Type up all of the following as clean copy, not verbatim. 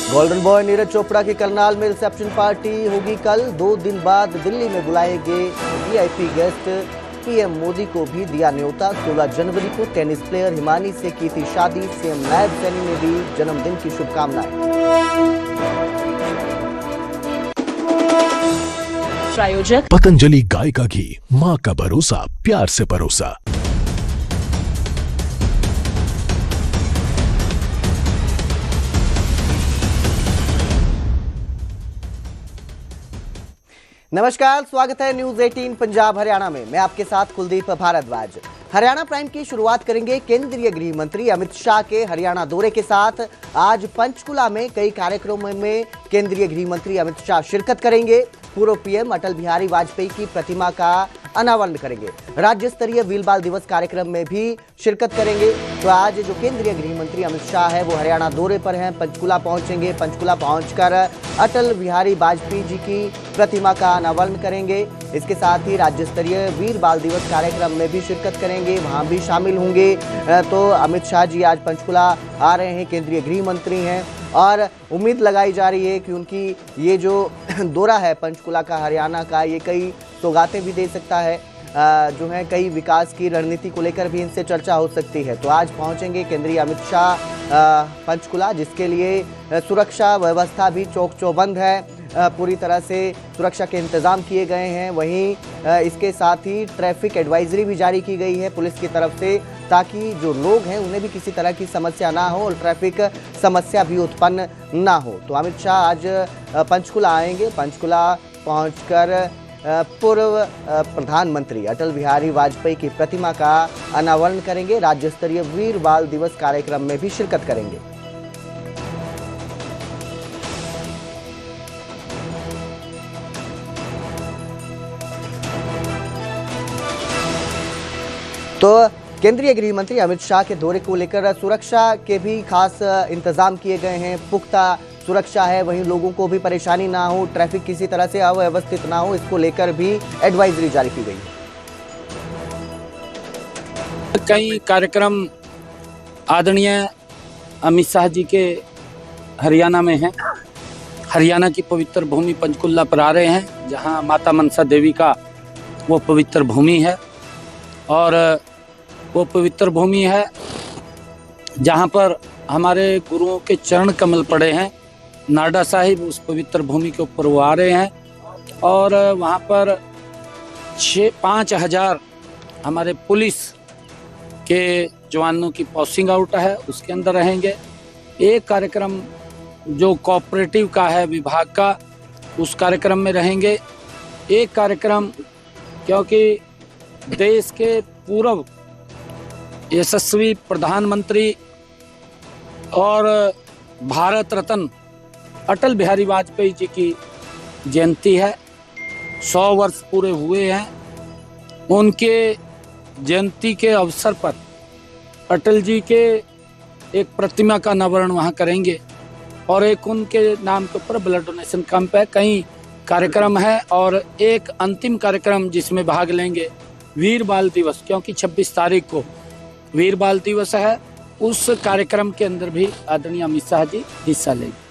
Golden boy Neeraj Chopra की करनाल में reception party होगी कल। 2 दिन बाद दिल्ली में बुलाएंगे वीआईपी गेस्ट। पीएम मोदी को भी दिया न्योता। 16 जनवरी को टेनिस प्लेयर हिमानी से की थी शादी। सीएम नायब सैनी ने दी जन्मदिन की शुभकामनाएं। प्रायोजक पतंजलि गाय का घी, माँ का भरोसा, प्यार से परोसा। नमस्कार, स्वागत है न्यूज 18 पंजाब हरियाणा में। मैं आपके साथ कुलदीप भारद्वाज। हरियाणा प्राइम की शुरुआत करेंगे केंद्रीय गृह मंत्री अमित शाह के हरियाणा दौरे के साथ। आज पंचकुला में कई कार्यक्रमों में केंद्रीय गृह मंत्री अमित शाह शिरकत करेंगे। पूर्व पीएम अटल बिहारी वाजपेयी की प्रतिमा का अनावरण करेंगे। राज्य स्तरीय व्हील बाल दिवस कार्यक्रम में भी शिरकत करेंगे। तो आज जो केंद्रीय गृह मंत्री अमित शाह है वो हरियाणा दौरे पर हैं, पंचकुला पहुंचेंगे। पंचकुला पहुंचकर अटल बिहारी वाजपेयी जी की प्रतिमा का अनावरण करेंगे। इसके साथ ही राज्य स्तरीय वीर बाल दिवस कार्यक्रम में भी शिरकत करेंगे, वहां भी शामिल होंगे। तो अमित शाह जी आज पंचकुला आ रहे हैं, केंद्रीय गृह मंत्री हैं और उम्मीद लगाई जा रही है कि उनकी ये जो दौरा है पंचकुला का, हरियाणा का, ये कई सौगातें भी दे सकता है। जो है कई विकास की रणनीति को लेकर भी इनसे चर्चा हो सकती है। तो आज पहुंचेंगे केंद्रीय अमित शाह पंचकुला, जिसके लिए सुरक्षा व्यवस्था भी चौक चौबंद है। पूरी तरह से सुरक्षा के इंतजाम किए गए हैं। वहीं इसके साथ ही ट्रैफिक एडवाइजरी भी जारी की गई है पुलिस की तरफ से, ताकि जो लोग हैं उन्हें भी किसी तरह की समस्या ना हो और ट्रैफिक समस्या भी उत्पन्न ना हो। तो अमित शाह आज पंचकुला आएंगे। पंचकुला पहुंचकर पूर्व प्रधानमंत्री अटल बिहारी वाजपेयी की प्रतिमा का अनावरण करेंगे। राज्य स्तरीय वीर बाल दिवस कार्यक्रम में भी शिरकत करेंगे। तो केंद्रीय गृह मंत्री अमित शाह के दौरे को लेकर सुरक्षा के भी खास इंतजाम किए गए हैं। पुख्ता सुरक्षा है, वहीं लोगों को भी परेशानी ना हो, ट्रैफिक किसी तरह से अव्यवस्थित ना हो, इसको लेकर भी एडवाइजरी जारी की गई है। कई कार्यक्रम आदरणीय अमित शाह जी के हरियाणा में हैं। हरियाणा की पवित्र भूमि पंचकुला पर आ रहे हैं, जहां माता मनसा देवी का वो पवित्र भूमि है और वो पवित्र भूमि है जहां पर हमारे गुरुओं के चरण कमल पड़े हैं। नाडा साहिब उस पवित्र भूमि के ऊपर वो आ रहे हैं और वहां पर 5,000 हमारे पुलिस के जवानों की पोस्टिंग आउट है, उसके अंदर रहेंगे। एक कार्यक्रम जो कोऑपरेटिव का है विभाग का, उस कार्यक्रम में रहेंगे। एक कार्यक्रम क्योंकि देश के पूर्व यशस्वी प्रधानमंत्री और भारत रत्न अटल बिहारी वाजपेयी जी की जयंती है। 100 वर्ष पूरे हुए हैं। उनके जयंती के अवसर पर अटल जी के एक प्रतिमा का अनावरण वहाँ करेंगे और एक उनके नाम के ऊपर ब्लड डोनेशन कैंप है। कई कार्यक्रम है और एक अंतिम कार्यक्रम जिसमें भाग लेंगे वीर बाल दिवस, क्योंकि 26 तारीख को वीर बाल दिवस है। उस कार्यक्रम के अंदर भी आदरणीय अमित शाह जी हिस्सा लेंगे।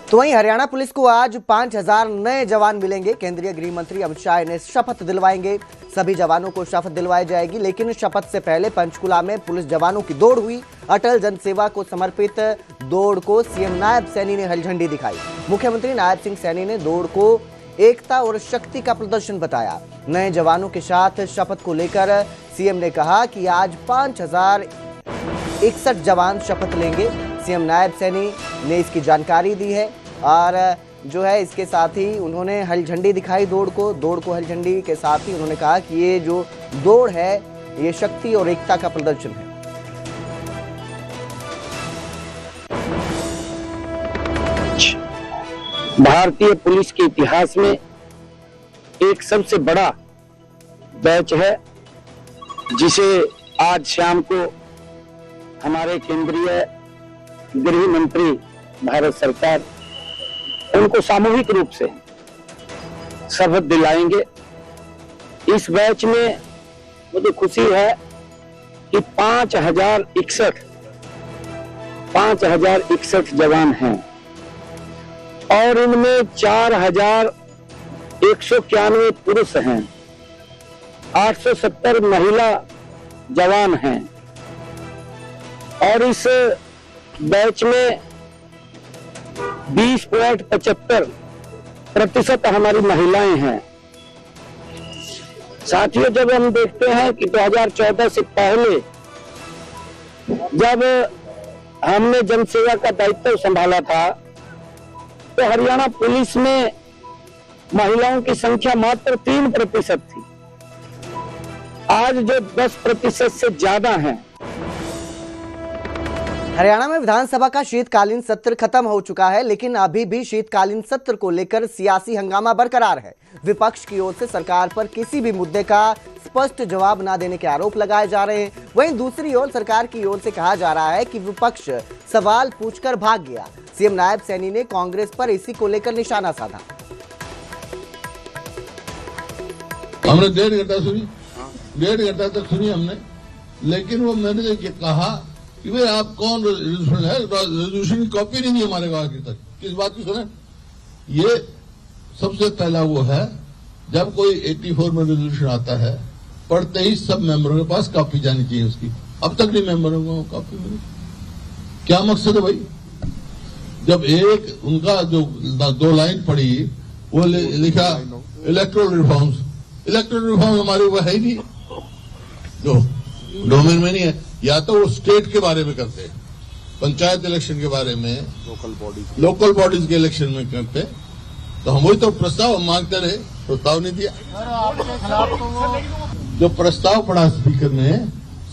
तो वहीं हरियाणा पुलिस को आज 5,000 नए जवान मिलेंगे। केंद्रीय गृह मंत्री अमित शाह इन्हें शपथ दिलवाएंगे। सभी जवानों को शपथ दिलवाई जाएगी, लेकिन शपथ से पहले पंचकुला में पुलिस जवानों की दौड़ हुई। अटल जनसेवा को समर्पित दौड़ को सीएम नायब सैनी ने हरी झंडी दिखाई। मुख्यमंत्री नायब सिंह सैनी ने दौड़ को एकता और शक्ति का प्रदर्शन बताया। नए जवानों के साथ शपथ को लेकर सीएम ने कहा कि आज 5,061 जवान शपथ लेंगे। सीएम नायब सैनी ने इसकी जानकारी दी है और जो है इसके साथ ही उन्होंने हरी झंडी दिखाई दौड़ को हरी झंडी के साथ ही उन्होंने कहा कि ये जो दौड़ है ये शक्ति और एकता का प्रदर्शन है। भारतीय पुलिस के इतिहास में एक सबसे बड़ा बैच है, जिसे आज शाम को हमारे केंद्रीय गृह मंत्री भारत सरकार उनको सामूहिक रूप से शपथ दिलाएंगे। इस बैच में मुझे खुशी है कि 5,061 5061 जवान हैं और इनमें 4191 पुरुष हैं, 870 महिला जवान हैं और इस बैच में 20.75% हमारी महिलाएं हैं। साथियों, जब हम देखते हैं कि 2014 से पहले जब हमने जनसेवा का दायित्व संभाला था तो हरियाणा पुलिस में महिलाओं की संख्या मात्र 3% थी। आज जो 10% से ज्यादा है। हरियाणा में विधानसभा का शीतकालीन सत्र खत्म हो चुका है, लेकिन अभी भी शीतकालीन सत्र को लेकर सियासी हंगामा बरकरार है। विपक्ष की ओर से सरकार पर किसी भी मुद्दे का स्पष्ट जवाब न देने के आरोप लगाए जा रहे हैं। वहीं दूसरी ओर सरकार की ओर से कहा जा रहा है कि विपक्ष सवाल पूछकर भाग गया। सीएम नायब सैनी ने कांग्रेस पर इसी को लेकर निशाना साधा। हमने 1.5 घंटा सुनी, 1.5 घंटा तक सुनी हमने, लेकिन वो मैंने कहा कि भाई आप कौन रेजोल्यूशन है, रेजोल्यूशन की कॉपी नहीं है हमारे को आखिर तक। किस बात की सुने? ये सबसे पहला वो है जब कोई 84 में रेजोल्यूशन आता है, पढ़ते ही सब मेंबरों के पास कॉपी जानी चाहिए उसकी। अब तक नहीं मेंबरों को कॉपी मिली। क्या मकसद है भाई? जब एक उनका जो 2 लाइन पढ़ी वो लिखा इलेक्टोरल रिफॉर्म्स। इलेक्टोरल रिफॉर्म हमारे वो है ही नहीं, जो डोमेन में नहीं है। या तो वो स्टेट के बारे में करते, पंचायत इलेक्शन के बारे में, लोकल बॉडीज के इलेक्शन में करते, तो हम वही तो प्रस्ताव मांगते रहे, प्रस्ताव नहीं दिया। जो प्रस्ताव पढ़ा स्पीकर ने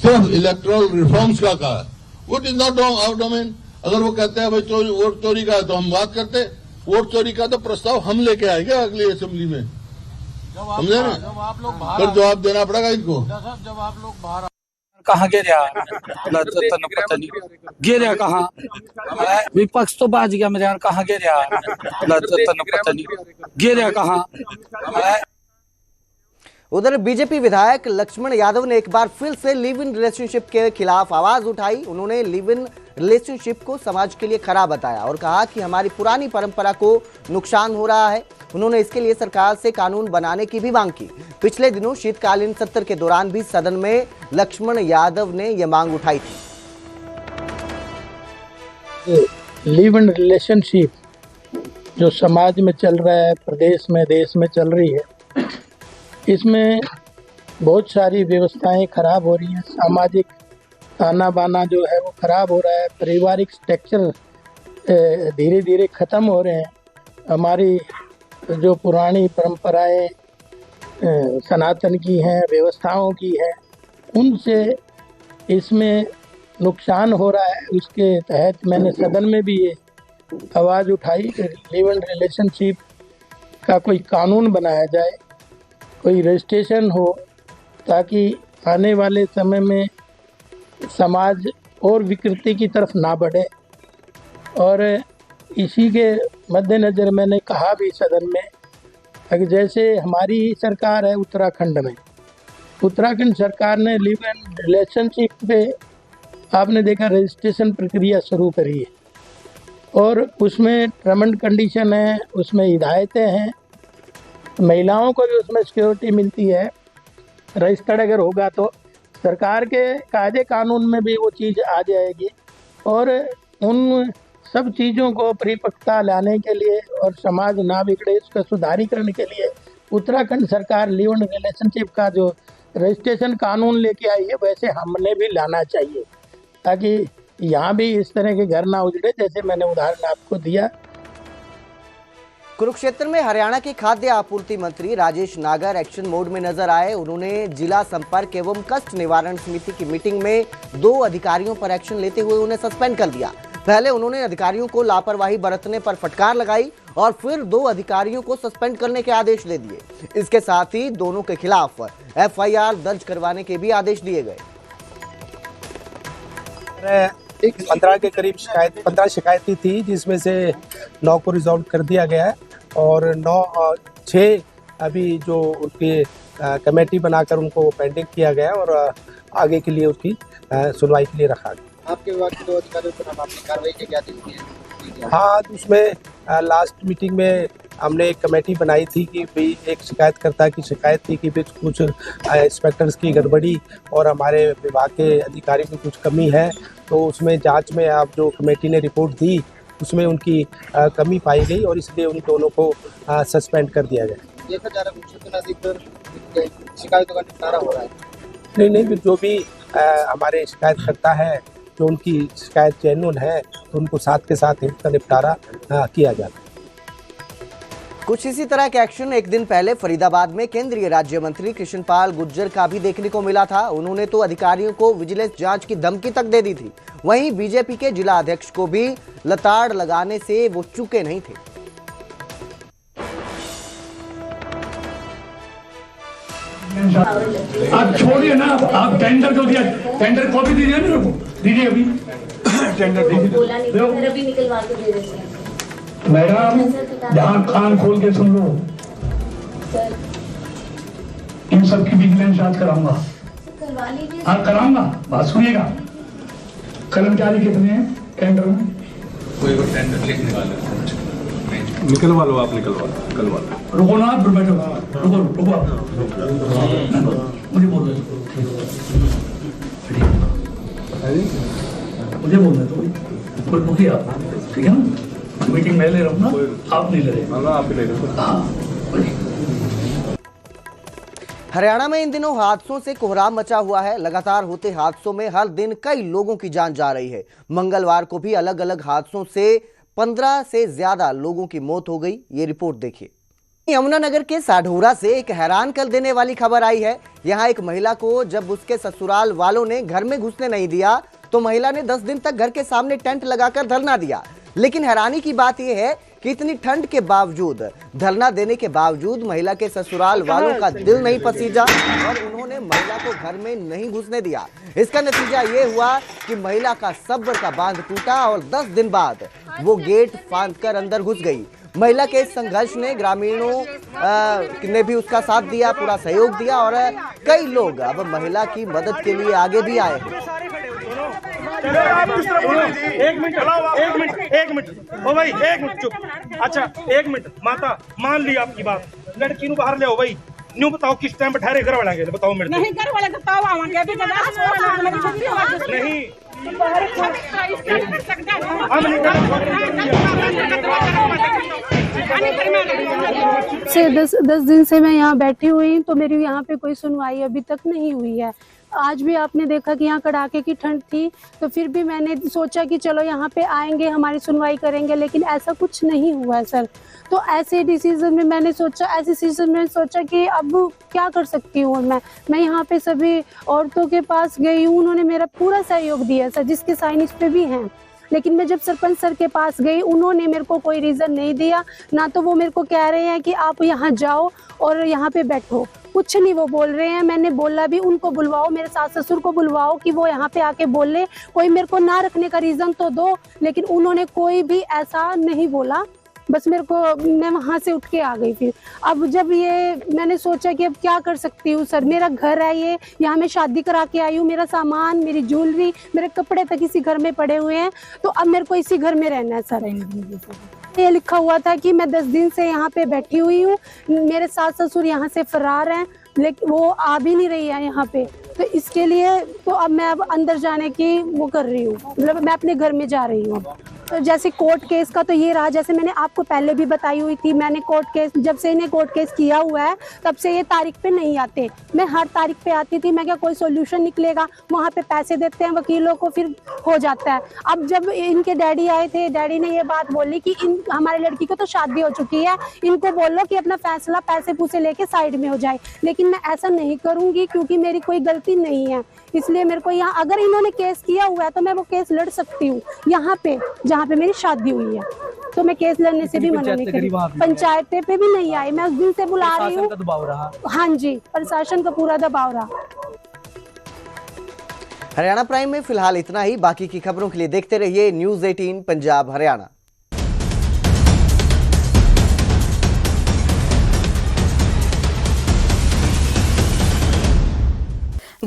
सिर्फ इलेक्टोरल रिफॉर्म्स का कहा, वो इज नॉट आवर डोमेन। अगर वो कहते हैं भाई वोट चोरी का है तो हम बात करते, वोट चोरी का तो प्रस्ताव हम लेके आएंगे अगली असेंबली में, समझे ना? फिर जवाब देना पड़ेगा इनको। जब आप लोग बाहर कहाँ गिरा पता नहीं गिरा कहाँ, विपक्ष तो बाज गया मेरे यार, कहाँ गिरा पता नहीं गिरा कहाँ। उधर बीजेपी विधायक लक्ष्मण यादव ने एक बार फिर से लिव इन रिलेशनशिप के खिलाफ आवाज उठाई। उन्होंने लिव इन रिलेशनशिप को समाज के लिए खराब बताया और कहा कि हमारी पुरानी परंपरा को नुकसान हो रहा है। उन्होंने इसके लिए सरकार से कानून बनाने की भी मांग की। पिछले दिनों शीतकालीन सत्र के दौरान भी सदन में लक्ष्मण यादव ने यह मांग उठाई थी। लिव इन रिलेशनशिप जो समाज में चल रहा है, प्रदेश में, देश में चल रही है, इसमें बहुत सारी व्यवस्थाएं खराब हो रही हैं। सामाजिक ताना बाना जो है वो खराब हो रहा है। पारिवारिक स्ट्रक्चर धीरे धीरे ख़त्म हो रहे हैं। हमारी जो पुरानी परंपराएं सनातन की हैं, व्यवस्थाओं की हैं, उनसे इसमें नुकसान हो रहा है। उसके तहत मैंने सदन में भी ये आवाज़ उठाई कि लिव इन रिलेशनशिप का कोई कानून बनाया जाए, कोई रजिस्ट्रेशन हो, ताकि आने वाले समय में समाज और विकृति की तरफ ना बढ़े। और इसी के मद्देनज़र मैंने कहा भी सदन में कि जैसे हमारी सरकार है उत्तराखंड में, उत्तराखंड सरकार ने लिव इन रिलेशनशिप पे आपने देखा रजिस्ट्रेशन प्रक्रिया शुरू करी है और उसमें टर्म एंड कंडीशन है, उसमें हिदायतें हैं, महिलाओं को भी उसमें सिक्योरिटी मिलती है। रजिस्टर्ड अगर होगा तो सरकार के कायदे कानून में भी वो चीज़ आ जाएगी। और उन सब चीज़ों को परिपक्वता लाने के लिए और समाज ना बिगड़े इसका सुधारीकरण के लिए उत्तराखंड सरकार लिव इन रिलेशनशिप का जो रजिस्ट्रेशन कानून लेके आई है, वैसे हमने भी लाना चाहिए, ताकि यहाँ भी इस तरह के घर ना उजड़े, जैसे मैंने उदाहरण आपको दिया। कुरुक्षेत्र में हरियाणा के खाद्य आपूर्ति मंत्री राजेश नागर एक्शन मोड में नजर आए। उन्होंने जिला संपर्क एवं कष्ट निवारण समिति की मीटिंग में 2 अधिकारियों पर एक्शन लेते हुए उन्हें सस्पेंड कर दिया। पहले उन्होंने अधिकारियों को लापरवाही बरतने पर फटकार लगाई और फिर 2 अधिकारियों को सस्पेंड करने के आदेश दे दिए। इसके साथ ही दोनों के खिलाफ FIR दर्ज करवाने के भी आदेश दिए गए। 15 के करीब 15 शिकायतें थी, जिसमें से 9 को रिजॉल्व कर दिया गया है और 6 अभी जो उसकी कमेटी बनाकर उनको पेंडिंग किया गया और आगे के लिए उसकी सुनवाई के लिए रखा गया। आपके विभाग के 2 अधिकारियों पर नाम आपने कार्रवाई की, क्या देखती है? हाँ, तो उसमें लास्ट मीटिंग में हमने एक कमेटी बनाई थी कि भाई एक शिकायतकर्ता की शिकायत थी कि कुछ इंस्पेक्टर्स की गड़बड़ी और हमारे विभाग के अधिकारी की कुछ कमी है। तो उसमें जांच में आप जो कमेटी ने रिपोर्ट दी उसमें उनकी कमी पाई गई और इसलिए उन दोनों को सस्पेंड कर दिया गया। देखा जा रहा है कुछ अधिकतर शिकायतों का निपटारा हो रहा है। नहीं, जो भी हमारे शिकायतकर्ता है, जो उनकी शिकायत जेन्युइन है, तो उनको साथ के साथ इसका निपटारा किया जाता है। कुछ इसी तरह के एक्शन एक दिन पहले फरीदाबाद में केंद्रीय राज्य मंत्री कृष्णपाल गुर्जर का भी देखने को मिला था। उन्होंने तो अधिकारियों को विजिलेंस जांच की धमकी तक दे दी थी। वहीं बीजेपी के जिला अध्यक्ष को भी लताड़ लगाने से वो चूके नहीं थे। आप छोड़िए ना, आप टेंडर जो दिया, टेंडर कॉपी दीजिए मेरे को, दीजिए अभी टेंडर दीजिए। मैडम ध्यान कान खोल के सुन लो, इन सब की विजिलेंस जांच कराऊंगा। हाँ कराऊंगा, बात सुनिएगा। कर्मचारी कितने हैं टेंडर में? कोई टेंडर लिखने वाला निकलवा लो, आप निकलवा लो। रुको ना, बैठो, रुको आप, मुझे बोल रहे कोई रुकिए आप, ठीक है ना? मीटिंग मैं ले रहा हूँ ना, आप नहीं ले रहे। आप ही ले रहे। हरियाणा में इन दिनों हादसों से कोहराम मचा हुआ है। लगातार होते हादसों में हर दिन कई लोगों की जान जा रही है। मंगलवार को भी अलग अलग हादसों से 15 से ज्यादा लोगों की मौत हो गई। ये रिपोर्ट देखिए। यमुनानगर के साढौरा से एक हैरान कर देने वाली खबर आई है। यहां एक महिला को जब उसके ससुराल वालों ने घर में घुसने नहीं दिया तो महिला ने 10 दिन तक घर के सामने टेंट लगाकर धरना दिया। लेकिन हैरानी की बात यह है कि इतनी ठंड के बावजूद, धरना देने के बावजूद महिला के ससुराल वालों का दिल नहीं पसीजा और उन्होंने महिला को घर में नहीं घुसने दिया। इसका नतीजा ये हुआ कि महिला का सब्र का बांध टूटा और 10 दिन बाद वो गेट फांदकर अंदर घुस गई। महिला के इस संघर्ष ने ग्रामीणों ने भी उसका साथ दिया, पूरा सहयोग दिया और कई लोग अब महिला की मदद के लिए आगे भी आए हैं। एक मिनट ओ भाई, एक मिनट चुप। अच्छा एक मिनट, माता मान ली आपकी बात, लड़की नु बाहर ले आओ भाई। न्यू बताओ किस टाइम बैठा घर वाला के बताओ मेरे नहीं, घर वाले बताओ आवांगे अभी नहीं से 10 दिन से मैं यहाँ बैठी हुई हूँ, तो मेरी यहाँ पे कोई सुनवाई अभी तक नहीं हुई है। आज भी आपने देखा कि यहाँ कड़ाके की ठंड थी, तो फिर भी मैंने सोचा कि चलो यहाँ पे आएंगे, हमारी सुनवाई करेंगे, लेकिन ऐसा कुछ नहीं हुआ है सर। तो ऐसे डिसीजन में मैंने सोचा कि अब क्या कर सकती हूँ मैं यहाँ पे सभी औरतों के पास गई हूँ, उन्होंने मेरा पूरा सहयोग दिया सर, जिसके साइन इस पे भी हैं। लेकिन मैं जब सरपंच सर के पास गई, उन्होंने मेरे को कोई रीज़न नहीं दिया। ना तो वो मेरे को कह रहे हैं कि आप यहाँ जाओ और यहाँ पे बैठो, कुछ नहीं वो बोल रहे हैं। मैंने बोला भी उनको बुलवाओ, मेरे सास ससुर को बुलवाओ कि वो यहाँ पे आके बोल ले, कोई मेरे को ना रखने का रीज़न तो दो। लेकिन उन्होंने कोई भी ऐसा नहीं बोला, बस मेरे को, मैं वहाँ से उठ के आ गई। फिर अब जब ये मैंने सोचा कि अब क्या कर सकती हूँ सर, मेरा घर है ये, यहाँ मैं शादी करा के आई हूँ, मेरा सामान, मेरी ज्वेलरी, मेरे कपड़े तक इसी घर में पड़े हुए हैं, तो अब मेरे को इसी घर में रहना है सर। ये लिखा हुआ था कि मैं 10 दिन से यहाँ पे बैठी हुई हूँ, मेरे सास ससुर यहाँ से फरार हैं, लेकिन वो आ भी नहीं रही है यहाँ पे, तो इसके लिए तो अब मैं अब अंदर जाने की वो कर रही हूँ, मतलब मैं अपने घर में जा रही हूँ। तो जैसे कोर्ट केस का तो ये रहा, जैसे मैंने आपको पहले भी बताई हुई थी, मैंने कोर्ट केस, जब से इन्हें कोर्ट केस किया हुआ है तब से ये तारीख पे नहीं आते। मैं हर तारीख पे आती थी, मैं क्या कोई सॉल्यूशन निकलेगा, वहाँ पे पैसे देते हैं वकीलों को, फिर हो जाता है। अब जब इनके डैडी आए थे, डैडी ने ये बात बोली कि हमारी लड़की को तो शादी हो चुकी है, इनको बोलो कि अपना फैसला पैसे पूसे लेके साइड में हो जाए। लेकिन मैं ऐसा नहीं करूँगी क्योंकि मेरी कोई गलती नहीं है, इसलिए मेरे को यहाँ, अगर इन्होंने केस किया हुआ है तो मैं वो केस लड़ सकती हूँ यहाँ पे जहाँ पे मेरी शादी हुई है, तो मैं केस लड़ने से भी मना नहीं करी। पंचायतें पे भी नहीं आई, मैं उस दिन से बुला रही हूँ। हाँ जी, प्रशासन का पूरा दबाव रहा। हरियाणा प्राइम में फिलहाल इतना ही। बाकी की खबरों के लिए देखते रहिए न्यूज़ 18 पंजाब हरियाणा।